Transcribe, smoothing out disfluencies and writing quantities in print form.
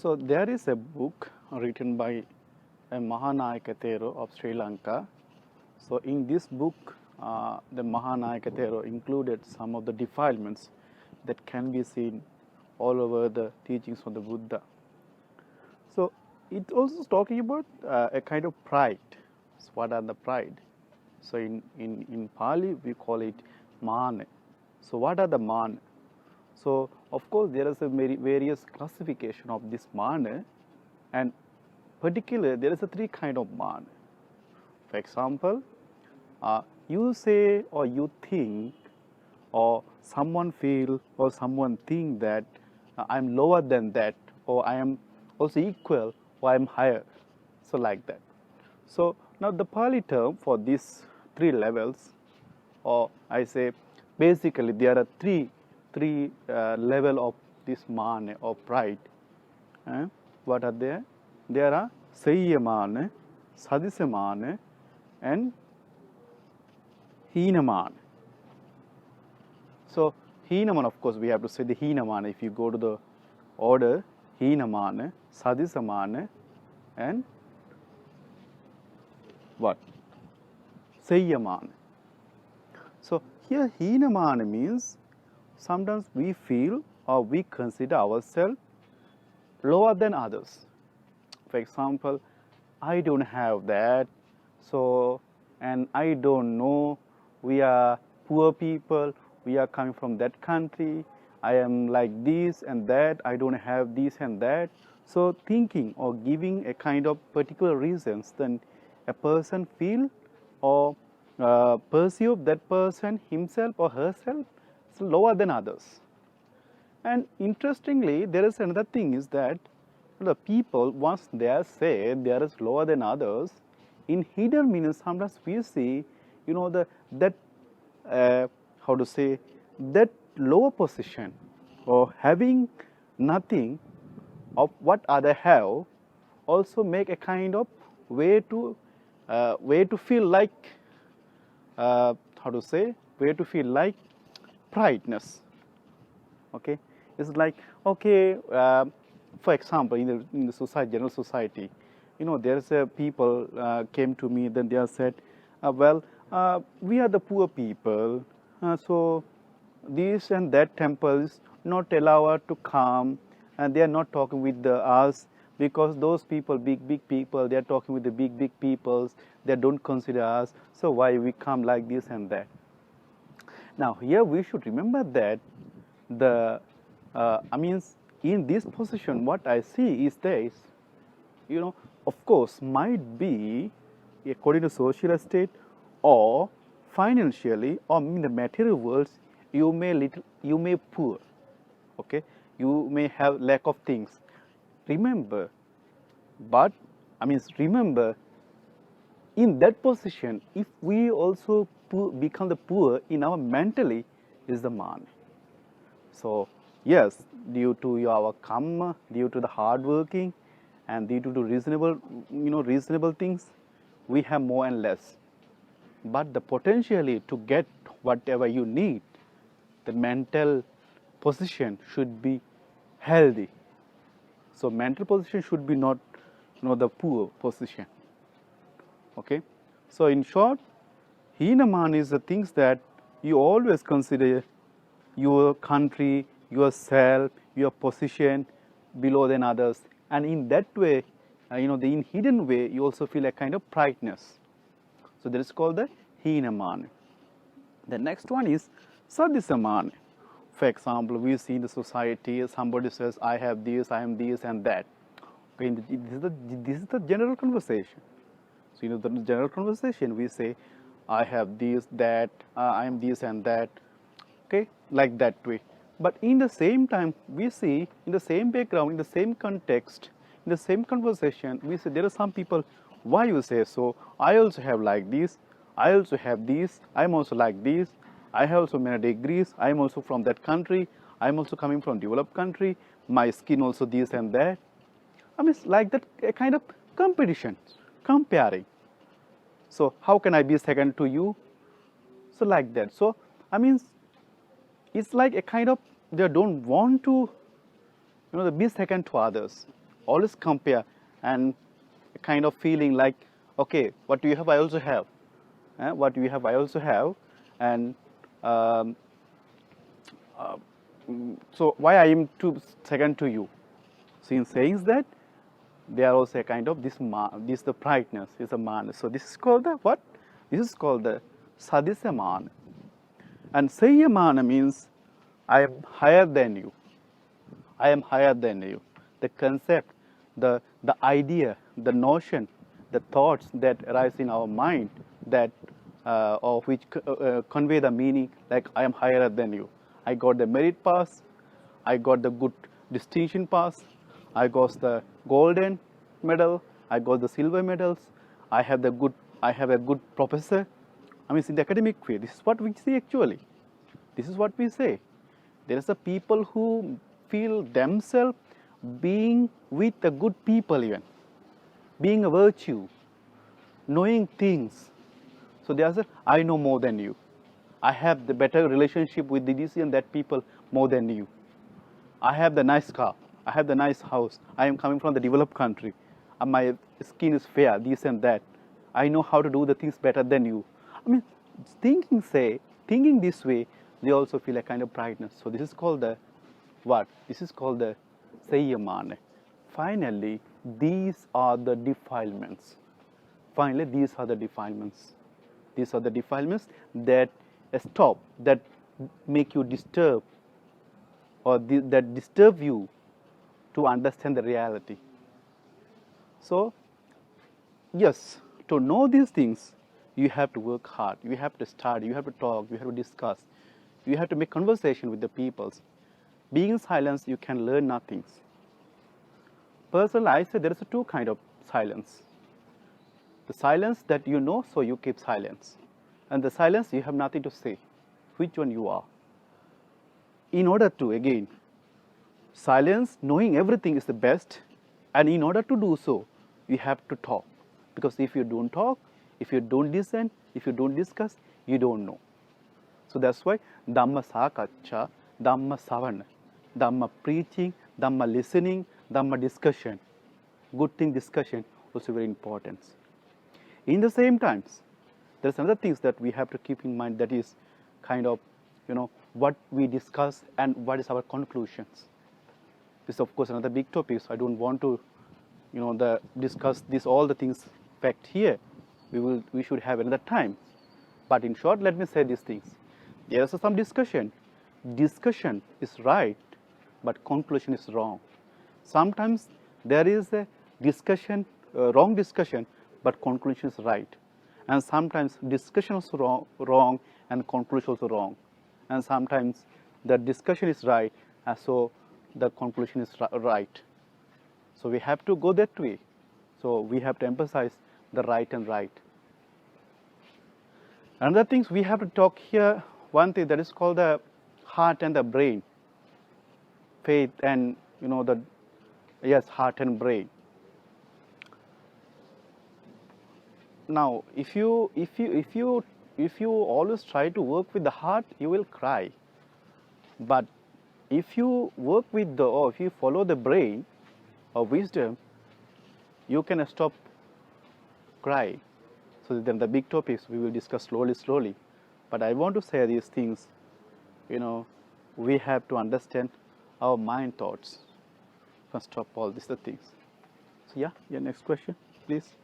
So there is a book written by Mahathero of Sri Lanka. So in this book, the Mahathero included some of the defilements that can be seen all over the teachings of the Buddha. So it also is talking about a kind of pride. So what are the pride? So in Pali we call it Māna. So what are the Māna? So of course there is a various classification of this Māna, and particularly there is a three kind of Māna. For example, you say or you think or someone feel or someone think that I am lower than that, or I am also equal, or I am higher. So like that. So now the Pali term for these three levels, or I say basically there are three level of this Māna or pride. What are there? There are Seyamana, Sadisamana, and Hinamana. So Hinamana, of course, we have to say the Hinamana. If you go to the order, Hinamana, Sadisamana, and what? Seyamana. So here Hinamana means sometimes we feel or we consider ourselves lower than others. For example, I don't have that, so, and I don't know, we are poor people, we are coming from that country, I am like this and that, I don't have this and that. So thinking or giving a kind of particular reasons, then a person feel or perceive that person himself or herself is lower than others. And interestingly, there is another thing is that the people, once they are said they are lower than others, in hidden meaning sometimes we see, that how to say, that lower position or having nothing of what other have also make a kind of way to feel like way to feel like prideness. Okay, it's like, okay, for example, in the society, general society, there's a people came to me, then they are said, we are the poor people, so this and that temples not allow us to come, and they are not talking with us because those people, big people, they are talking with the big peoples, they don't consider us, so why we come like this and that. Now here we should remember that in this position, what I see is this, of course, might be according to social state or financially or in the material worlds, you may poor, okay, you may have lack of things. Remember, in that position, if we also become the poor in our mentally, is the Māna. So yes, due to our karma, due to the hard working, and due to reasonable things, we have more and less. But the potentially to get whatever you need, the mental position should be healthy. So mental position should be not the poor position. Okay. So in short, Hinamana is the things that you always consider your country, yourself, your position below than others, and in that way, in hidden way, you also feel a kind of prideness. So that is called the Hinamana. The next one is Sadisamana. For example, we see in the society somebody says, I have this, I am this and that. Okay, this is the general conversation. So the general conversation we say, I have this, that, I am this and that. Okay, like that way. But in the same time, we see in the same background, in the same context, in the same conversation, we say there are some people, why you say so? I also have like this, I also have this, I am also like this, I have also many degrees, I am also from that country, I am also coming from developed country, my skin also this and that. It's like that, a kind of competition, comparing. So how can I be second to you? So like that. So it's like a kind of, they don't want to be second to others. always compare and kind of feeling like, okay, what you have, I also have. What you have, I also have. And so why I am second to you? So in saying that, they are also a kind of this the brightness is a Māna. So this is called the what? This is called the Sadisamana. And Seyamana means I am higher than you. I am higher than you. The concept, the idea, the notion, the thoughts that arise in our mind that or which convey the meaning like I am higher than you. I got the merit pass. I got the good distinction pass. I got the golden medal. I got the silver medals. I have a good professor. I mean, in the academic way, this is what we see actually. This is what we say. There is a people who feel themselves being with the good people even, being a virtue, knowing things. So they are saying, I know more than you. I have the better relationship with this and that people more than you. I have the nice car. I have the nice house. I am coming from the developed country. My skin is fair, this and that. I know how to do the things better than you. I mean, thinking this way, they also feel a kind of brightness. So this is called the what? This is called the Seyamana. Finally, these are the defilements. Finally, these are the defilements. These are the defilements that stop, that make you disturb, or that disturb you to understand the reality. So, yes, to know these things, you have to work hard. You have to study. You have to talk. You have to discuss. You have to make conversation with the peoples. Being in silence, you can learn nothing. Personally, I say there is two kind of silence. The silence that you know, so you keep silence. And the silence, you have nothing to say. Which one you are? In order to, again, silence, knowing everything is the best. And in order to do so, you have to talk. Because if you don't talk, if you don't listen, if you don't discuss, you don't know. So that's why Dhamma Sakacha, Dhamma Savana, Dhamma preaching, Dhamma listening, Dhamma discussion, good thing discussion also very important. In the same times, there's another things that we have to keep in mind, that is kind of, what we discuss and what is our conclusions. This is of course another big topic, so I don't want to, discuss all the things fact here. We should have another time. But in short, let me say these things. There is some discussion. Discussion is right, but conclusion is wrong. Sometimes there is a discussion, wrong discussion, but conclusion is right. And sometimes discussion is wrong and conclusion is wrong. And sometimes the discussion is right, and so the conclusion is right. So we have to go that way. So we have to emphasize the right and right. Another things we have to talk here, one thing that is called the heart and the brain. Faith and heart and brain. Now, if you always try to work with the heart, you will cry. But if you work with if you follow the brain or wisdom, you can stop crying. So then the big topics we will discuss slowly. But I want to say these things, we have to understand our mind thoughts. First of all, these are the things. So yeah, your next question, please.